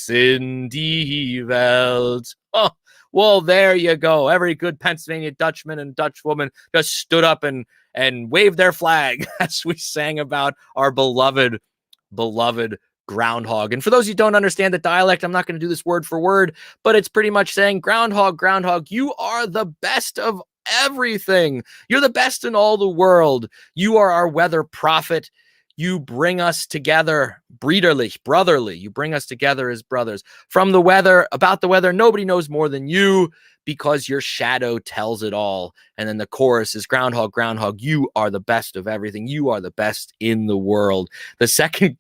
in die Welt. Oh, well, there you go. Every good Pennsylvania Dutchman and Dutchwoman just stood up and waved their flag as we sang about our beloved groundhog. And for those who don't understand the dialect, I'm not going to do this word for word, but it's pretty much saying, groundhog, you are the best of everything. You're the best in all the world. You are our weather prophet. You bring us together, brotherly. You bring us together as brothers. From the weather, about the weather, nobody knows more than you, because your shadow tells it all. And then the chorus is, groundhog, you are the best of everything. You are the best in the world. The second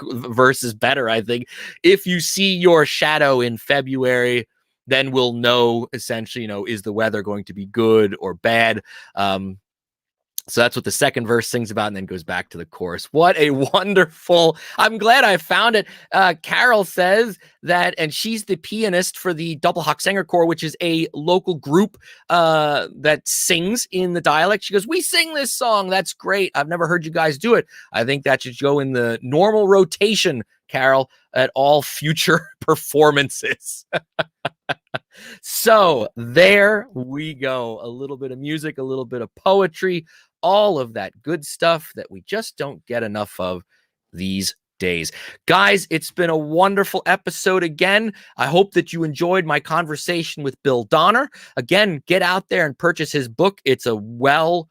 verse is better, I think. If you see your shadow in February, then we'll know, essentially, is the weather going to be good or bad? So that's what the second verse sings about, and then goes back to the chorus. What a wonderful, I'm glad I found it. Carol says that, and she's the pianist for the Doppelhock Sänger Chor, which is a local group that sings in the dialect. She goes, we sing this song. That's great. I've never heard you guys do it. I think that should go in the normal rotation, Carol, at all future performances. So there we go. A little bit of music, a little bit of poetry, all of that good stuff that we just don't get enough of these days. Guys, it's been a wonderful episode again. I hope that you enjoyed my conversation with Bill Donner. Again, get out there and purchase his book. It's a well-written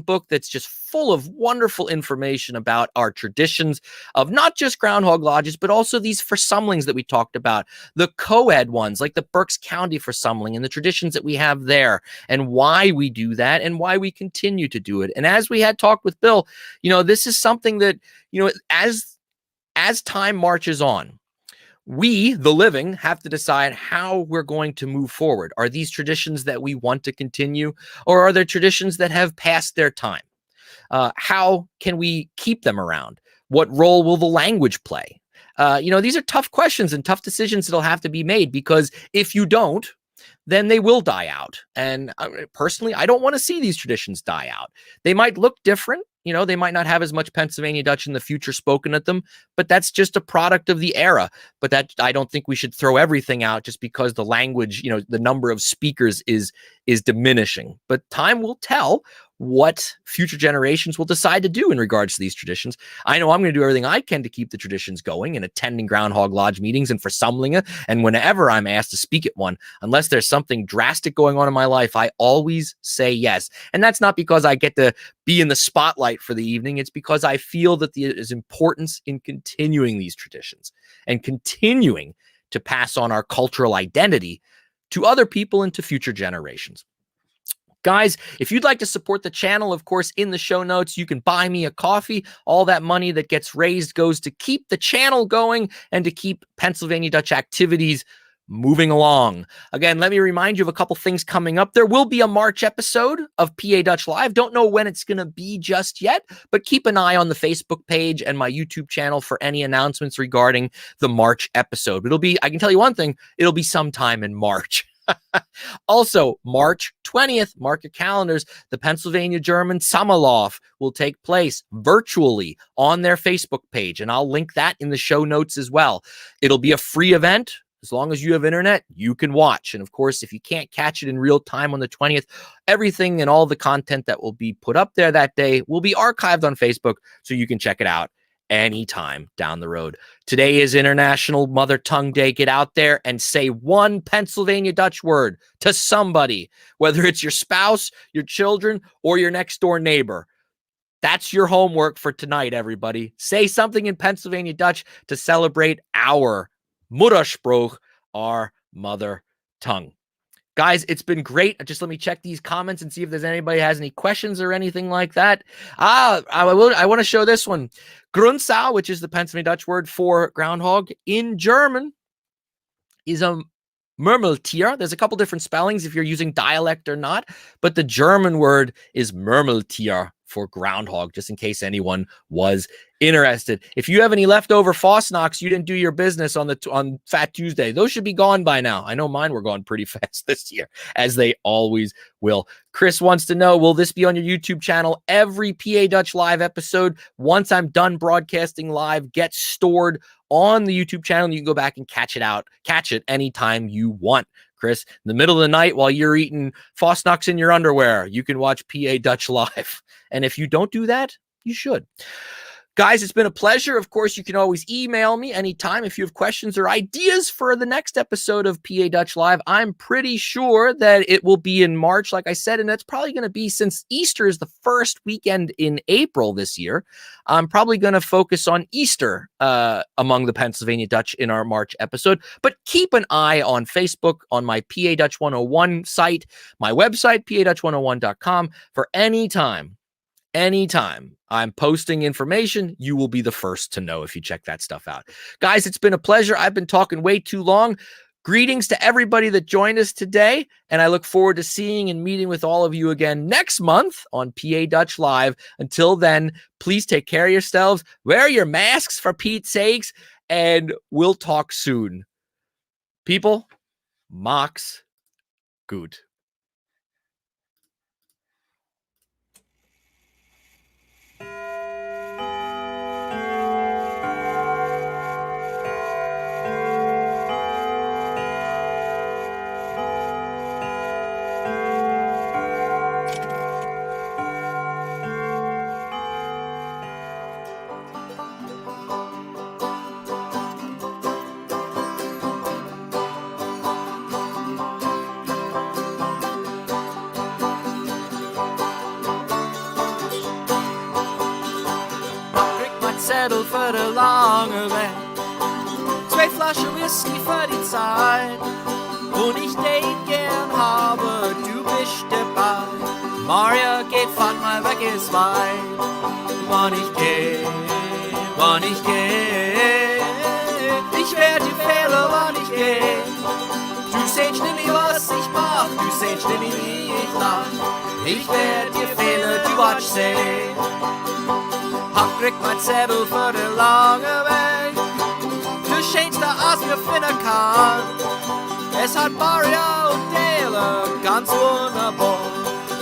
book that's just full of wonderful information about our traditions of not just Groundhog Lodges, but also these forsumlings that we talked about, the co-ed ones like the Berks County forsumling and the traditions that we have there, and why we do that and why we continue to do it. And as we had talked with Bill, this is something that, as time marches on, we, the living, have to decide how we're going to move forward. Are these traditions that we want to continue, or are there traditions that have passed their time? How can we keep them around? What role will the language play? These are tough questions and tough decisions that'll have to be made, because if you don't, then they will die out. And personally, I don't want to see these traditions die out. They might look different. They might not have as much Pennsylvania Dutch in the future spoken at them, but that's just a product of the era. But that, I don't think we should throw everything out just because the language, the number of speakers is diminishing. But time will tell what future generations will decide to do in regards to these traditions. I know I'm going to do everything I can to keep the traditions going, and attending Groundhog Lodge meetings and forsumlinga, and whenever I'm asked to speak at one, unless there's something drastic going on in my life, I always say yes. And that's not because I get to be in the spotlight for the evening. It's because I feel that there is importance in continuing these traditions and continuing to pass on our cultural identity to other people and to future generations. Guys, if you'd like to support the channel, of course, in the show notes, you can buy me a coffee. All that money that gets raised goes to keep the channel going and to keep Pennsylvania Dutch activities moving along. Again, let me remind you of a couple things coming up. There will be a March episode of PA Dutch Live. Don't know when it's going to be just yet, but keep an eye on the Facebook page and my YouTube channel for any announcements regarding the March episode. I can tell you one thing, it'll be sometime in March. Also, March 20th, mark your calendars, the Pennsylvania German Sommerlauf will take place virtually on their Facebook page, and I'll link that in the show notes as well. It'll be a free event. As long as you have internet, you can watch. And of course, if you can't catch it in real time on the 20th, everything and all the content that will be put up there that day will be archived on Facebook, so you can check it out anytime down the road. Today is International Mother Tongue Day. Get out there and say one Pennsylvania Dutch word to somebody, whether it's your spouse, your children, or your next door neighbor. That's your homework for tonight, everybody. Say something in Pennsylvania Dutch to celebrate our Muttersprach, our mother tongue. Guys, it's been great. Just let me check these comments and see if there's anybody has any questions or anything like that. I want to show this one. Grundsau, which is the Pennsylvania Dutch word for groundhog, in German is a Murmeltier. There's a couple different spellings if you're using dialect or not, but the German word is Murmeltier for groundhog, just in case anyone was interested. If you have any leftover Fosnocks, you didn't do your business on Fat Tuesday, those should be gone by now. I know mine were gone pretty fast this year, as they always will. Chris wants to know, will this be on your YouTube channel? Every PA Dutch Live episode, once I'm done broadcasting live, gets stored on the YouTube channel, and you can go back and catch it anytime you want. Chris, in the middle of the night while you're eating Fosnocks in your underwear, you can watch PA Dutch Live. And if you don't do that, you should. Guys, it's been a pleasure. Of course, you can always email me anytime if you have questions or ideas for the next episode of PA Dutch Live. I'm pretty sure that it will be in March, like I said, and that's probably going to be, since Easter is the first weekend in April this year, I'm probably going to focus on Easter among the Pennsylvania Dutch in our March episode. But keep an eye on Facebook, on my PA Dutch 101 site, my website, padutch101.com, for anytime I'm posting information, you will be the first to know if you check that stuff out. Guys, it's been a pleasure. I've been talking way too long. Greetings to everybody that joined us today, and I look forward to seeing and meeting with all of you again next month on PA Dutch Live. Until then, please take care of yourselves. Wear your masks, for Pete's sakes, and we'll talk soon. People, Max gut. Zettel für die lange Weg, 2 Flaschen Whisky für die Zeit, und ich den gern habe, du bist dabei. Maria geht, fahrt mal weg, ist weit, wann ich geh, ich werd dir fehlen, wann ich geh. Du sehst nicht, was ich mach, du sehst nicht, wie ich lach, ich werd dir fehlen, du watsch sehen. Hab krieg mein Zettel für den langen Weg. Du scheinst da, als wir finden kann. Es hat Mario und Dale ganz wunderbar.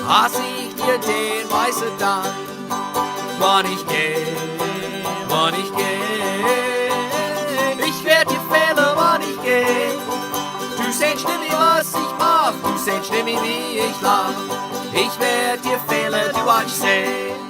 Als ich dir den weißen Dank. Wann ich geh, ich werd dir fehlen, wann ich geh. Du sehst nicht, was ich mach, du sehst nicht, wie ich lach. Ich werd dir fehlen, du watsch sehen.